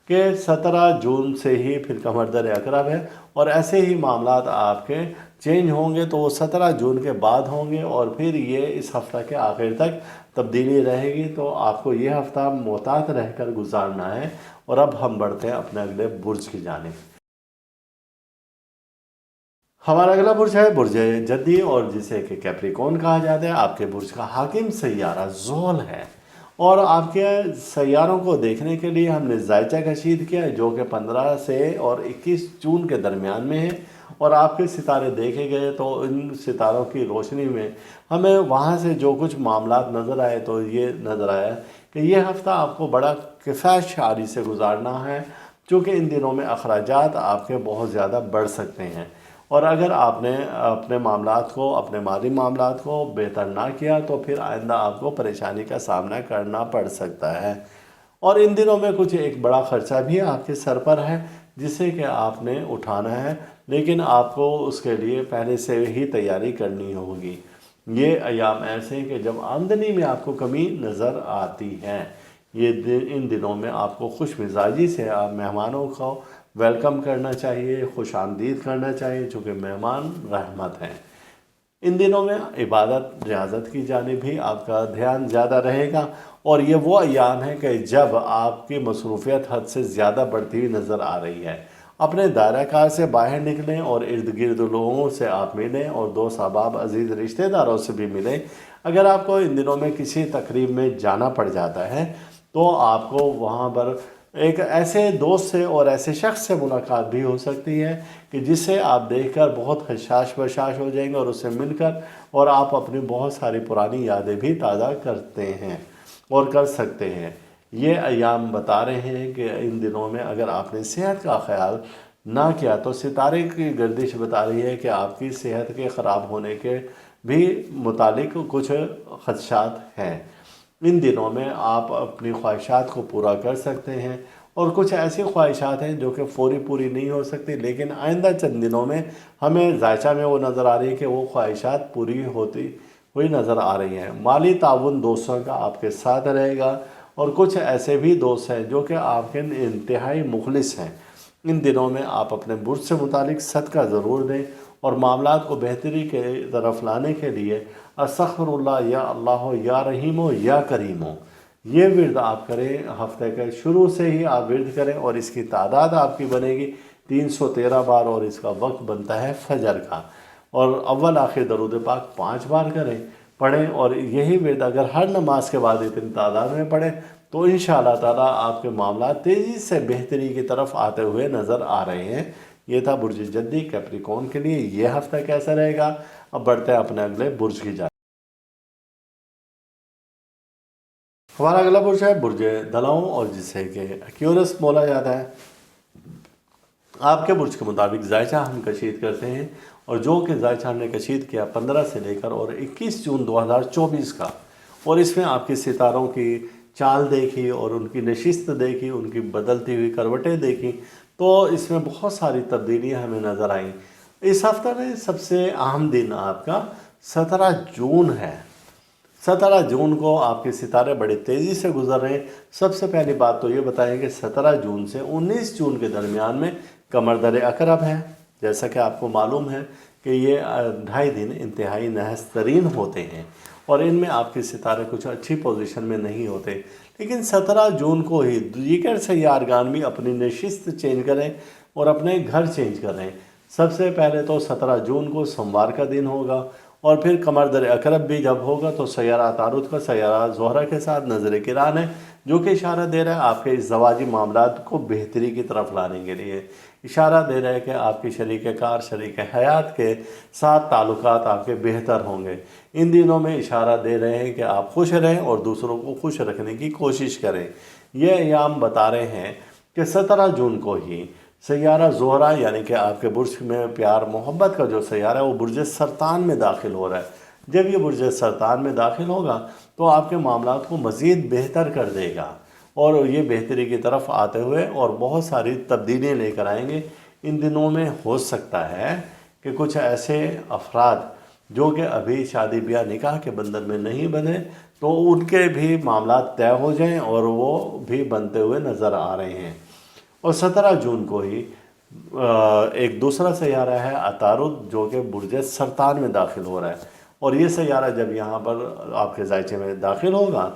कि 17 जून से ही फिर कमर अक़रब है और ऐसे ही मामलात आपके चेंज होंगे तो वो 17 जून के बाद होंगे, और फिर ये इस हफ्ता के आखिर तक तब्दीली रहेगी। तो आपको ये हफ्ता मोहतात रहकर गुजारना है। और अब हम बढ़ते हैं अपने अगले बुर्ज की जानिब। हमारा अगला बुर्ज है बुर्ज जद्दी, और जिसे कि कैप्रिकॉर्न कहा जाता है। आपके बुर्ज का हाकिम सैयारा ज़ोल है, और आपके सैयारों को देखने के लिए हमने जायचा कशीद किया है, जो कि 15 से और 21 जून के दरमियान में है। और आपके सितारे देखे गए तो इन सितारों की रोशनी में हमें वहाँ से जो कुछ मामलात नज़र आए, तो ये नज़र आया कि ये हफ़्ता आपको बड़ा किफ़ायत शारी से गुजारना है, क्योंकि इन दिनों में अखराजात आपके बहुत ज़्यादा बढ़ सकते हैं। और अगर आपने अपने मामलात को, अपने माली मामलात को बेहतर ना किया, तो फिर आइंदा आपको परेशानी का सामना करना पड़ सकता है। और इन दिनों में कुछ एक बड़ा ख़र्चा भी आपके सर पर है, जिसे कि आपने उठाना है, लेकिन आपको उसके लिए पहले से ही तैयारी करनी होगी। ये अयाम ऐसे हैं कि जब आमदनी में आपको कमी नज़र आती है। इन दिनों में आपको खुश मिजाजी से आप मेहमानों को वेलकम करना चाहिए, खुश आमदीद करना चाहिए, चूँकि मेहमान रहमत हैं। इन दिनों में इबादत रियाज़त की जानिब भी आपका ध्यान ज़्यादा रहेगा। और ये वो अयाम है कि जब आपकी मसरूफ़ियत हद से ज़्यादा बढ़ती हुई नज़र आ रही है। अपने दायरा कार से बाहर निकलें और इर्द गिर्द लोगों से आप मिलें, और दोस्त अहबाब अज़ीज़ रिश्तेदारों से भी मिलें। अगर आपको इन दिनों में किसी तकरीब में जाना पड़ जाता है, तो आपको वहाँ पर एक ऐसे दोस्त से और ऐसे शख्स से मुलाकात भी हो सकती है कि जिसे आप देखकर बहुत हशाश बशाश हो जाएंगे, और उससे मिलकर और आप अपनी बहुत सारी पुरानी यादें भी ताज़ा करते हैं और कर सकते हैं। ये अयाम बता रहे हैं कि इन दिनों में अगर आपने सेहत का ख्याल ना किया, तो सितारे की गर्दिश बता रही है कि आपकी सेहत के ख़राब होने के भी मुतालिक कुछ खदशात हैं। इन दिनों में आप अपनी ख्वाहिशात को पूरा कर सकते हैं, और कुछ ऐसी ख्वाहिशात हैं जो कि फ़ौरी पूरी नहीं हो सकती, लेकिन आइंदा चंद दिनों में हमें जायचा में वो नज़र आ रही है कि वो ख्वाहिशात पूरी होती हुई नज़र आ रही हैं। माली ताउन दोस्तों का आपके साथ रहेगा, और कुछ ऐसे भी दोस्त हैं जो कि आपके इंतहाई मुखलिस हैं। इन दिनों में आप अपने बुर्ज से मुतालिक सदका ज़रूर दें, और मामलात को बेहतरी के तरफ लाने के लिए अस्तग़फिरुल्लाह, या अल्लाह, या रहीमो, या करीमो, ये विर्द आप करें। हफ्ते के शुरू से ही आप विर्द करें, और इसकी तादाद आपकी बनेगी 313 बार, और इसका वक्त बनता है फजर का। और अव्वल आखिर दरूद पाक 5 बार पढ़ें, और यही विर्द अगर हर नमाज के बाद इतनी तादाद में पढ़ें, तो इंशाअल्लाह ताला आपके मामला तेज़ी से बेहतरी की तरफ आते हुए नज़र आ रहे हैं। ये था बुर्ज जद्दी कैप्रिकॉर्न के लिए ये हफ्ता कैसा रहेगा। अब बढ़ते हैं अपने अगले बुर्ज की जानिब। हमारा अगला बुर्ज है बुर्ज दलाओं, और जिसे कि एक्यूरस बोला जाता है। आपके बुर्ज के मुताबिक जायचा हम कशीद करते हैं, और जो कि जायचा हमने कशीद किया 15 से लेकर और 21 जून 2024 का। और इसमें आपके सितारों की चाल देखी, और उनकी नशिस्त देखी, उनकी बदलती हुई करवटें देखी, तो इसमें बहुत सारी तब्दीलियां हमें नज़र आईं। इस हफ्ते में सबसे अहम दिन आपका 17 जून है। 17 जून को आपके सितारे बड़े तेज़ी से गुजर रहे हैं। सबसे पहली बात तो ये बताएं कि 17 जून से 19 जून के दरमियान में कमर दर अकरब है। जैसा कि आपको मालूम है कि ये 2.5 दिन इंतहाई नहस तरीन होते हैं, और इनमें आपके सितारे कुछ अच्छी पोजीशन में नहीं होते। लेकिन 17 जून को ही दीगर सैयारगान भी अपनी नशिस्त चेंज करें और अपने घर चेंज करें। सबसे पहले तो 17 जून को सोमवार का दिन होगा, और फिर कमर दर अकरब भी जब होगा तो सैयारा तारुत का सैयारा ज़ोहरा के साथ नज़र किरान है, जो कि इशारा दे रहा है आपके इस ज़वाजी मामलात को बेहतरी की तरफ लाने के लिए। इशारा दे रहा है कि आपकी शरीक कार, शरीक हयात के साथ ताल्लुकात आपके बेहतर होंगे। इन दिनों में इशारा दे रहे हैं कि आप खुश रहें और दूसरों को खुश रखने की कोशिश करें। ये अयाम बता रहे हैं कि 17 जून को ही सैयारा ज़ोहरा, यानी कि आपके बुर्ज में प्यार मोहब्बत का जो सैयारा है, वो बुर्ज सरतान में दाखिल हो रहा है। जब ये बुर्ज सरतान में दाखिल होगा तो आपके मामलात को मज़ीद बेहतर कर देगा, और ये बेहतरी की तरफ आते हुए और बहुत सारी तब्दीलियाँ लेकर आएंगे। इन दिनों में हो सकता है कि कुछ ऐसे अफराद जो कि अभी शादी ब्याह निकाह के बंधन में नहीं बने, तो उनके भी मामलात तय हो जाएं, और वो भी बनते हुए नज़र आ रहे हैं। और 17 जून को ही ایک دوسرا سیارہ ہے عطارد جو کہ برج سرطان میں داخل ہو رہا ہے، اور یہ سیارہ جب یہاں پر آپ کے ذائچے میں داخل ہوگا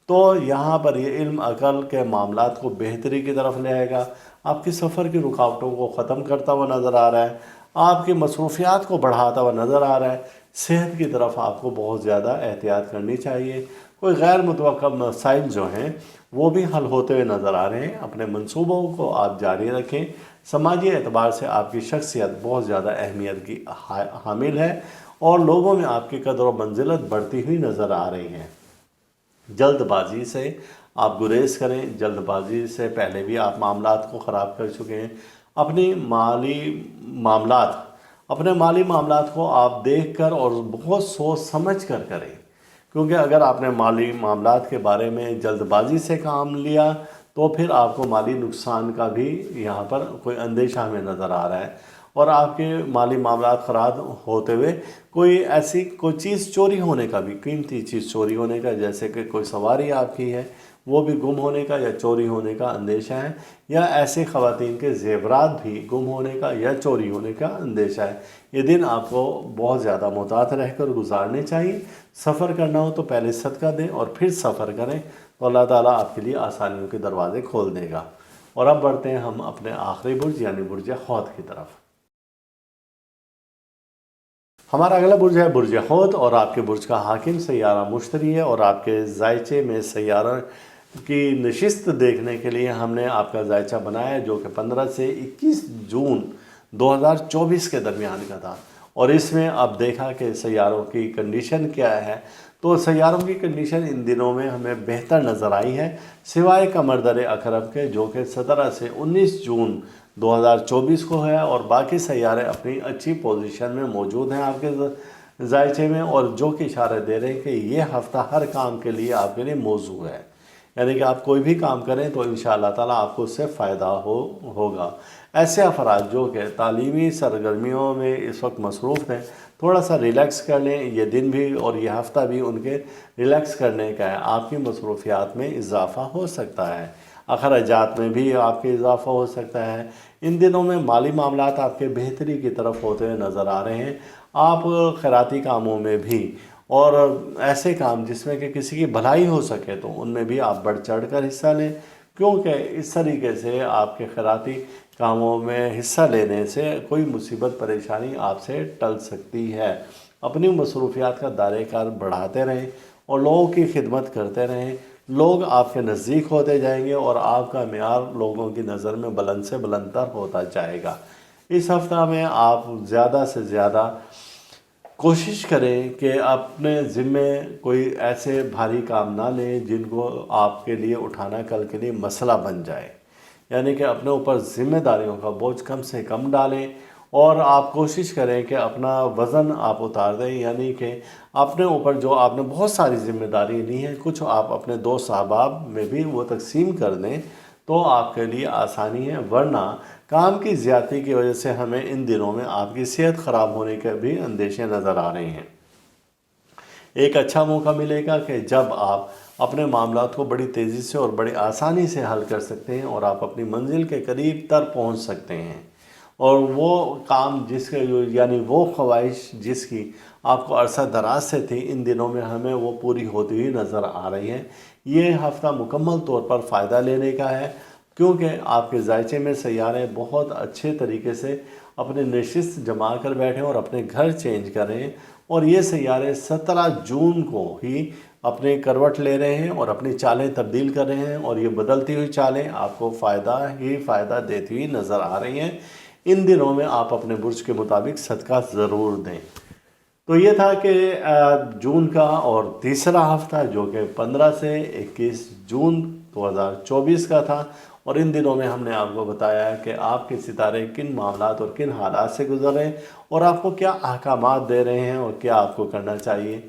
تو یہاں پر یہ علم عقل کے معاملات کو بہتری کی طرف لے آئے گا، آپ کی سفر کی رکاوٹوں کو ختم کرتا ہوا نظر آ رہا ہے، آپ کی مصروفیات کو بڑھاتا ہوا نظر آ رہا ہے، صحت کی طرف آپ کو بہت زیادہ احتیاط کرنی چاہیے، کوئی غیر متوقع مسائل جو ہیں وہ بھی حل ہوتے ہوئے نظر آ رہے ہیں، اپنے منصوبوں کو آپ جاری رکھیں، سماجی اعتبار سے آپ کی شخصیت بہت زیادہ اہمیت کی حامل ہے اور لوگوں میں آپ کی قدر و منزلت بڑھتی ہوئی نظر آ رہی ہے۔ جلد بازی سے آپ گریز کریں، جلد بازی سے پہلے بھی آپ معاملات کو خراب کر چکے ہیں، اپنے مالی معاملات کو آپ دیکھ کر اور بہت سوچ سمجھ کر کریں، کیونکہ اگر آپ نے مالی معاملات کے بارے میں جلد بازی سے کام لیا تو پھر آپ کو مالی نقصان کا بھی یہاں پر کوئی اندیشہ ہمیں نظر آ رہا ہے، اور آپ کے مالی معاملات خراب ہوتے ہوئے کوئی چیز چوری ہونے کا بھی، قیمتی چیز چوری ہونے کا، جیسے کہ کوئی سواری آپ کی ہے وہ بھی گم ہونے کا یا چوری ہونے کا اندیشہ ہے، یا ایسے خواتین کے زیورات بھی گم ہونے کا یا چوری ہونے کا اندیشہ ہے۔ یہ دن آپ کو بہت زیادہ محتاط رہ کر گزارنے چاہیے، سفر کرنا ہو تو پہلے صدقہ دیں اور پھر سفر کریں تو اللہ تعالیٰ آپ کے لیے آسانیوں کے دروازے کھول دے گا۔ اور اب بڑھتے ہیں ہم اپنے آخری برج یعنی برج حوت کی طرف۔ ہمارا اگلا برج ہے برج حوت، اور آپ کے برج کا حاکم سیارہ مشتری ہے، اور آپ کے ذائچے میں سیارہ کی نشست دیکھنے کے لیے ہم نے آپ کا ذائچہ بنایا ہے جو کہ 15 سے 21 جون 2024 کے درمیان کا تھا، اور اس میں اب دیکھا کہ سیاروں کی کنڈیشن کیا ہے، تو سیاروں کی کنڈیشن ان دنوں میں ہمیں بہتر نظر آئی ہے، سوائے قمر در عقرب کے جو کہ 17 سے 19 جون 2024 کو ہے، اور باقی سیارے اپنی اچھی پوزیشن میں موجود ہیں آپ کے ذائچے میں، اور جو کہ اشارہ دے رہے ہیں کہ یہ ہفتہ ہر کام کے لیے آپ کے لیے موزوں ہے، یعنی کہ آپ کوئی بھی کام کریں تو انشاءاللہ تعالیٰ آپ کو اس سے فائدہ ہوگا۔ ایسے افراد جو کہ تعلیمی سرگرمیوں میں اس وقت مصروف ہیں، تھوڑا سا ریلیکس کر لیں، یہ دن بھی اور یہ ہفتہ بھی ان کے ریلیکس کرنے کا ہے، آپ کی مصروفیات میں اضافہ ہو سکتا ہے، اخراجات میں بھی آپ کے اضافہ ہو سکتا ہے۔ ان دنوں میں مالی معاملات آپ کے بہتری کی طرف ہوتے ہوئے نظر آ رہے ہیں، آپ خیراتی کاموں میں بھی، اور ایسے کام جس میں کہ کسی کی بھلائی ہو سکے تو ان میں بھی آپ بڑھ چڑھ کر حصہ لیں، کیونکہ اس طریقے سے آپ کے خیراتی کاموں میں حصہ لینے سے کوئی مصیبت پریشانی آپ سے ٹل سکتی ہے۔ اپنی مصروفیات کا دائرہ کار بڑھاتے رہیں اور لوگوں کی خدمت کرتے رہیں، لوگ آپ کے نزدیک ہوتے جائیں گے اور آپ کا معیار لوگوں کی نظر میں بلند سے بلندتر ہوتا جائے گا۔ اس ہفتہ میں آپ زیادہ سے زیادہ کوشش کریں کہ اپنے ذمے کوئی ایسے بھاری کام نہ لیں جن کو آپ کے لیے اٹھانا کل کے لیے مسئلہ بن جائے، یعنی کہ اپنے اوپر ذمہ داریوں کا بوجھ کم سے کم ڈالیں، اور آپ کوشش کریں کہ اپنا وزن آپ اتار دیں، یعنی کہ اپنے اوپر جو آپ نے بہت ساری ذمہ داری لی ہیں کچھ آپ اپنے دوست احباب میں بھی وہ تقسیم کر دیں تو آپ کے لیے آسانی ہے، ورنہ کام کی زیادتی کی وجہ سے ہمیں ان دنوں میں آپ کی صحت خراب ہونے کے بھی اندیشے نظر آ رہے ہیں۔ ایک اچھا موقع ملے گا کہ جب آپ اپنے معاملات کو بڑی تیزی سے اور بڑی آسانی سے حل کر سکتے ہیں اور آپ اپنی منزل کے قریب تر پہنچ سکتے ہیں، اور وہ کام یعنی وہ خواہش جس کی آپ کو عرصہ دراز سے تھی ان دنوں میں ہمیں وہ پوری ہوتی ہوئی نظر آ رہی ہے۔ یہ ہفتہ مکمل طور پر فائدہ لینے کا ہے، کیونکہ آپ کے ذائچے میں سیارے بہت اچھے طریقے سے اپنے نشست جما کر بیٹھیں اور اپنے گھر چینج کریں، اور یہ سیارے 17 جون کو ہی اپنے کروٹ لے رہے ہیں اور اپنی چالیں تبدیل کر رہے ہیں، اور یہ بدلتی ہوئی چالیں آپ کو فائدہ دیتی ہوئی نظر آ رہی ہیں۔ ان دنوں میں آپ اپنے برج کے مطابق صدقہ ضرور دیں۔ تو یہ تھا کہ جون کا اور تیسرا ہفتہ جو کہ 15 سے 21 جون 2024 کا تھا، اور ان دنوں میں ہم نے آپ کو بتایا ہے کہ آپ کے ستارے کن معاملات اور کن حالات سے گزر رہے ہیں اور آپ کو کیا احکامات دے رہے ہیں اور کیا آپ کو کرنا چاہیے۔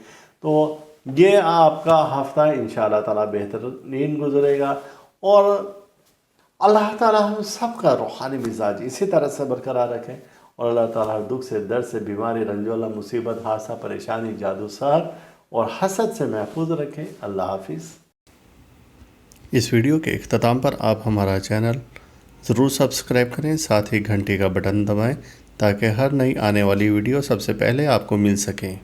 تو یہ آپ کا ہفتہ انشاءاللہ تعالیٰ بہترین گزرے گا، اور اللہ تعالیٰ ہم سب کا روحانی مزاج اسی طرح سے برقرار رکھیں، اور اللہ تعالیٰ دکھ سے، درد سے، بیماری، رنجولہ، مصیبت، حادثہ، پریشانی، جادو، سحر اور حسد سے محفوظ رکھیں۔ اللہ حافظ۔ اس ویڈیو کے اختتام پر آپ ہمارا چینل ضرور سبسکرائب کریں، ساتھ ہی گھنٹی کا بٹن دبائیں تاکہ ہر نئی آنے والی ویڈیو سب سے پہلے آپ کو مل سکیں۔